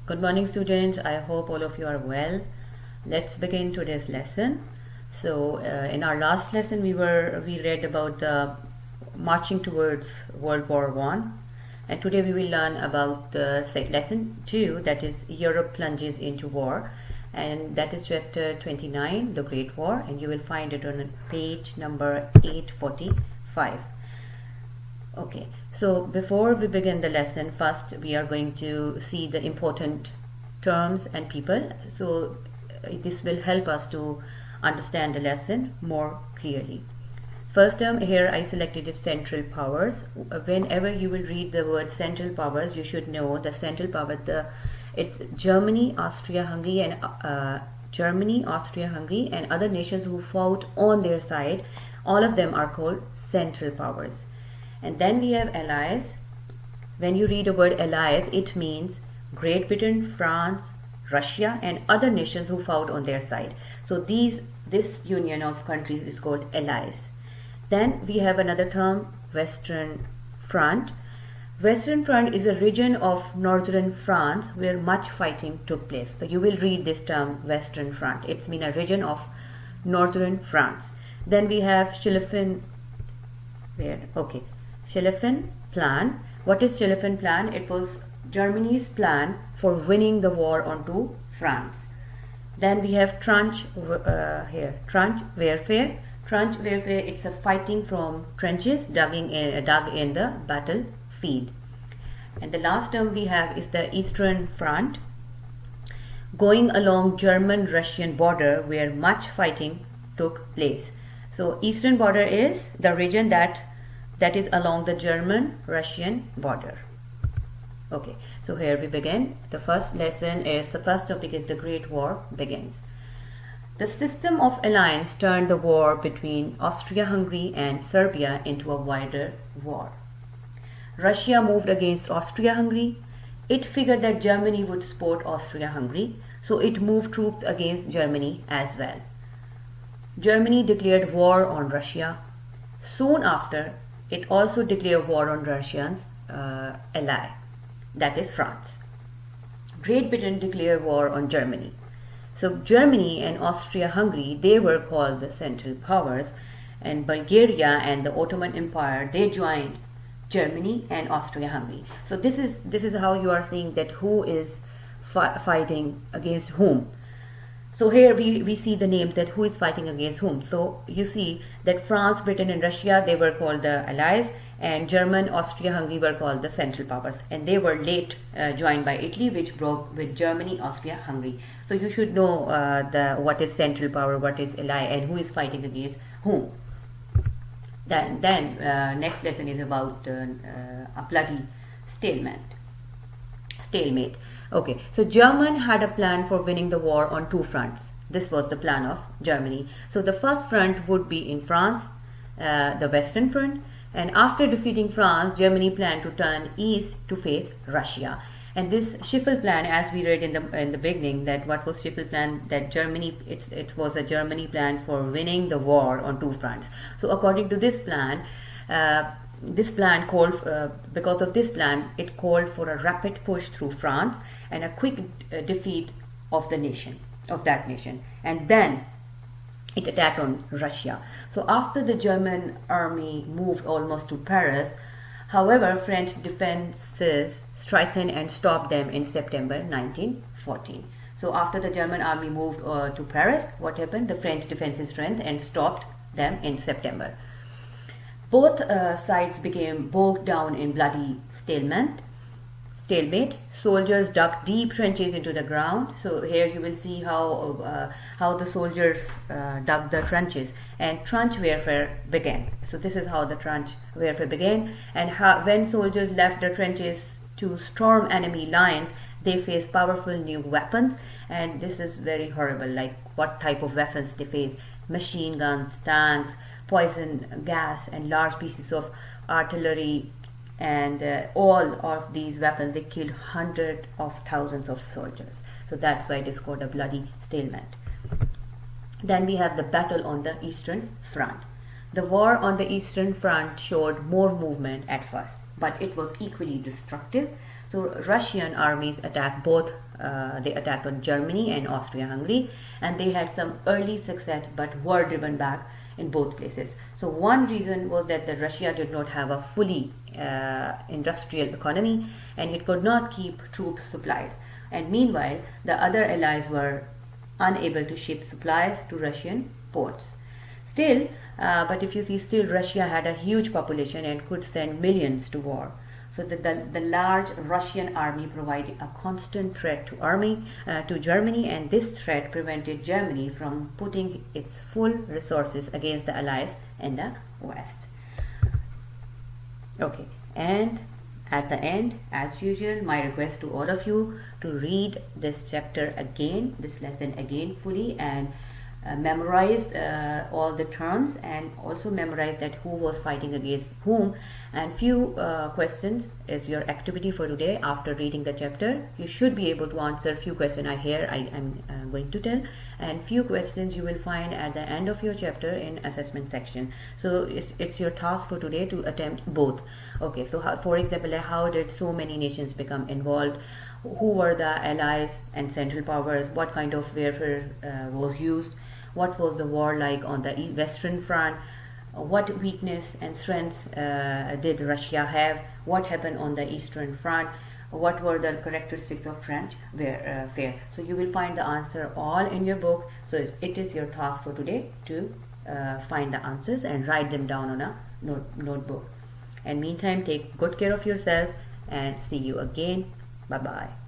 Good morning, students. I hope all of you are well. Let's begin today's lesson. So, in our last lesson, we read about the marching towards World War One, and today we will learn about lesson 2, that is Europe plunges into war, and that is chapter 29, the Great War, and you will find it on page number 845. Okay, so before we begin the lesson, first we are going to see the important terms and people. So this will help us to understand the lesson more clearly. First term here I selected is central powers. Whenever you will read the word central powers, you should know the central power. It's Germany, Austria-Hungary, and other nations who fought on their side. All of them are called central powers. And then we have allies. When you read the word allies, it means Great Britain, France, Russia, and other nations who fought on their side. So this union of countries is called allies. Then we have another term, Western Front. Western Front is a region of northern France where much fighting took place. So you will read this term, Western Front. It means a region of northern France. Then we have Schlieffen Plan. What is Schlieffen Plan? It was Germany's plan for winning the war onto France. Then we have trench warfare. Trench warfare, it's a fighting from trenches dug in the battlefield. And the last term we have is the Eastern Front, going along German-Russian border where much fighting took place. So Eastern border is the region that is along the German-Russian border. Okay, so here we begin. The first topic is the Great War begins. The system of alliance turned the war between Austria-Hungary and Serbia into a wider war. Russia moved against Austria-Hungary. It figured that Germany would support Austria-Hungary, so it moved troops against Germany as well. Germany declared war on Russia. Soon after, it also declared war on Russia's ally, that is France. Great Britain declared war on Germany. So Germany and Austria-Hungary, they were called the Central Powers, and Bulgaria and the Ottoman Empire, they joined Germany and Austria-Hungary. So this is how you are seeing that who is fighting against whom. So here we see the names that who is fighting against whom. So you see that France, Britain, and Russia, they were called the allies, and German, Austria-Hungary were called the Central Powers, and they were late joined by Italy, which broke with Germany, Austria-Hungary. So you should know what is Central Power, what is ally, and who is fighting against whom. Then next lesson is about a bloody stalemate. Okay, so German had a plan for winning the war on two fronts. This was the plan of Germany. So the first front would be in France, the Western Front, and after defeating France, Germany planned to turn east to face Russia. And this Schiffel plan, as we read in the beginning, that what was Schiffel plan? That Germany, it was a Germany plan for winning the war on two fronts. So according to this plan, because of this plan, it called for a rapid push through France and a quick defeat of that nation, and then it attacked on Russia. So after the German army moved almost to Paris, however, French defenses strengthened and stopped them in September 1914. So after the German army moved to Paris, what happened? The French defenses strengthened and stopped them in September. Both sides became bogged down in bloody stalemate. Soldiers dug deep trenches into the ground. So here you will see how the soldiers dug the trenches, and trench warfare began. So this is how the trench warfare began, and when soldiers left the trenches to storm enemy lines, they faced powerful new weapons, and this is very horrible. Like what type of weapons they face? Machine guns, tanks, poison gas, and large pieces of artillery, and all of these weapons, they killed hundreds of thousands of soldiers. So that's why it is called a bloody stalemate. Then we have the battle on the Eastern Front. The war on the Eastern Front showed more movement at first, but it was equally destructive. So Russian armies attacked both, they attacked on Germany and Austria-Hungary, and they had some early success but were driven back in both places. So one reason was that the Russia did not have a fully industrial economy, and it could not keep troops supplied. And meanwhile, the other allies were unable to ship supplies to Russian ports. Still, but if you see, still Russia had a huge population and could send millions to war. So the large Russian army provided a constant threat to Germany, and this threat prevented Germany from putting its full resources against the Allies in the West. Okay, and at the end, as usual, my request to all of you to read this chapter again, this lesson again fully, and memorize all the terms, and also memorize that who was fighting against whom, and few questions is your activity for today. After reading the chapter, you should be able to answer few questions I am going to tell, and few questions you will find at the end of your chapter in assessment section. So it's your task for today to attempt both. Okay, so for example, how did so many nations become involved? Who were the allies and central powers? What kind of warfare was used? What was the war like on the Western Front? What weakness and strengths did Russia have? What happened on the Eastern Front? What were the characteristics of French warfare? So you will find the answer all in your book. So it is your task for today to find the answers and write them down on a notebook. And meantime, take good care of yourself, and see you again. Bye-bye.